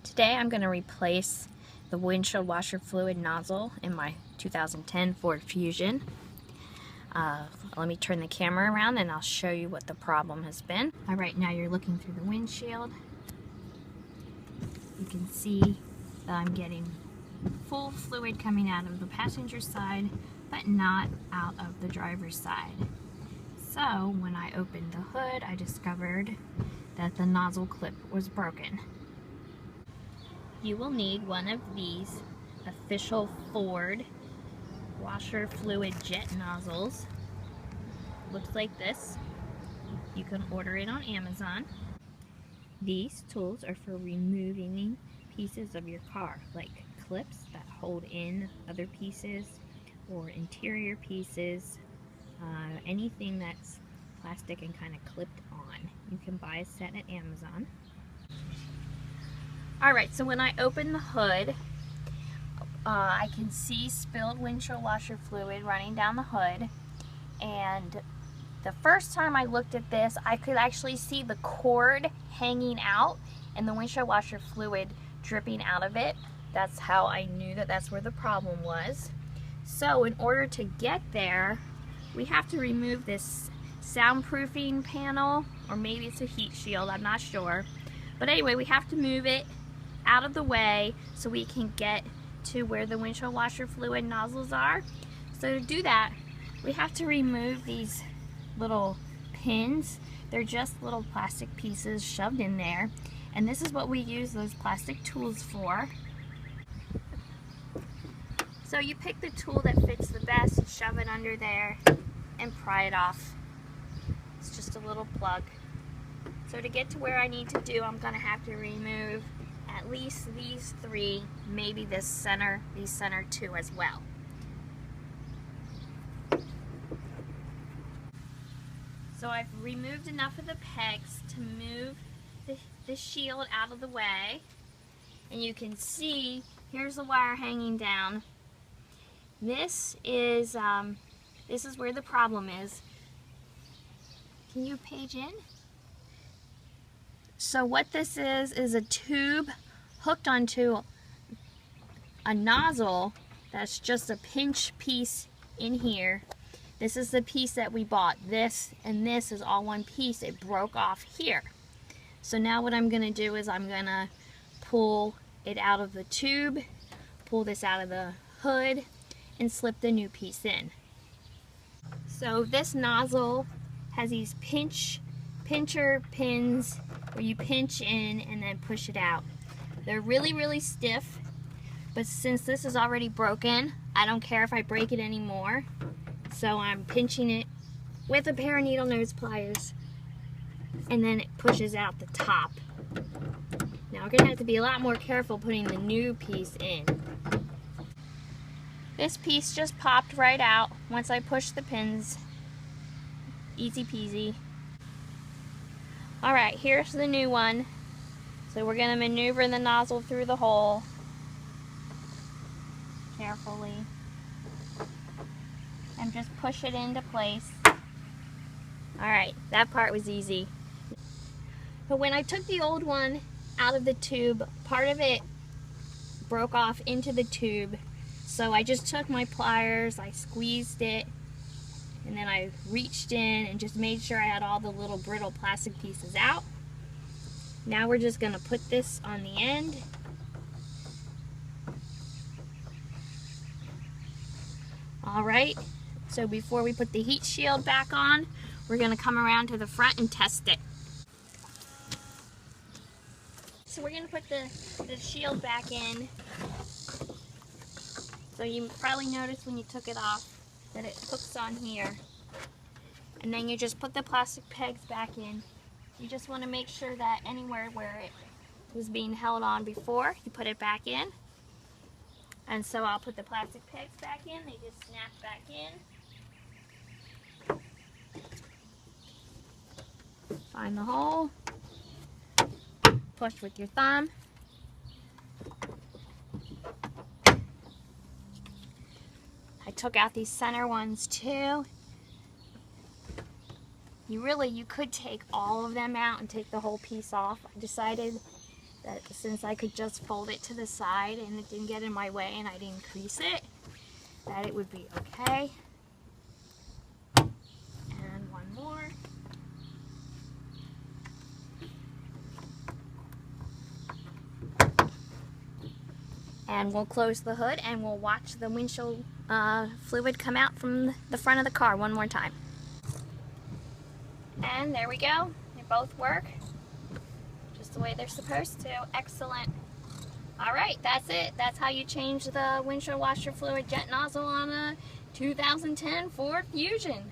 Today I'm going to replace the windshield washer fluid nozzle in my 2010 Ford Fusion. Let me turn the camera around and I'll show you what the problem has been. Alright, now you're looking through the windshield. You can see that I'm getting full fluid coming out of the passenger side, but not out of the driver's side. So when I opened the hood, I discovered that the nozzle clip was broken. You will need one of these official Ford washer fluid jet nozzles. Looks like this. You can order it on Amazon. These tools are for removing pieces of your car, like clips that hold in other pieces or interior pieces, anything that's plastic and kind of clipped on. You can buy a set at Amazon. Alright, so when I open the hood, I can see spilled windshield washer fluid running down the hood, and the first time I looked at this, I could actually see the cord hanging out and the windshield washer fluid dripping out of it. That's how I knew that that's where the problem was. So in order to get there, we have to remove this soundproofing panel, or maybe it's a heat shield, I'm not sure. But anyway, we have to move it out of the way so we can get to where the windshield washer fluid nozzles are. So to do that, we have to remove these little pins. They're just little plastic pieces shoved in there, and this is what we use those plastic tools for. So you pick the tool that fits the best, shove it under there, and pry it off. It's just a little plug. So to get to where I need to do, I'm going to have to remove at least these three, maybe these center two as well. So I've removed enough of the pegs to move the shield out of the way, and you can see here's the wire hanging down. This is where the problem is. Can you page in? So what this is a tube hooked onto a nozzle that's just a pinch piece in here. This is the piece that we bought. This and this is all one piece. It broke off here. So now what I'm going to do is I'm going to pull it out of the tube, pull this out of the hood, and slip the new piece in. So this nozzle has these pincher pins where you pinch in and then push it out. They're really stiff, but since this is already broken, I don't care if I break it anymore. So I'm pinching it with a pair of needle nose pliers, and then it pushes out the top. Now we're going to have to be a lot more careful putting the new piece in. This piece just popped right out once I pushed the pins. Easy peasy. Alright, here's the new one. So we're going to maneuver the nozzle through the hole carefully and just push it into place. Alright, that part was easy. But when I took the old one out of the tube, part of it broke off into the tube. So I just took my pliers, I squeezed it, and then I reached in and just made sure I had all the little brittle plastic pieces out. Now we're just going to put this on the end. Alright, so before we put the heat shield back on, we're going to come around to the front and test it. So we're going to put the shield back in. So you probably noticed when you took it off that it hooks on here. And then you just put the plastic pegs back in. You just want to make sure that anywhere where it was being held on before, you put it back in. And so I'll put the plastic pegs back in. They just snap back in. Find the hole. Push with your thumb. I took out these center ones too. You could take all of them out and take the whole piece off. I decided that since I could just fold it to the side and it didn't get in my way and I didn't crease it, that it would be okay. And one more. And we'll close the hood and we'll watch the windshield fluid come out from the front of the car one more time. And there we go. They both work just the way they're supposed to. Excellent. Alright, that's it. That's how you change the windshield washer fluid jet nozzle on a 2010 Ford Fusion.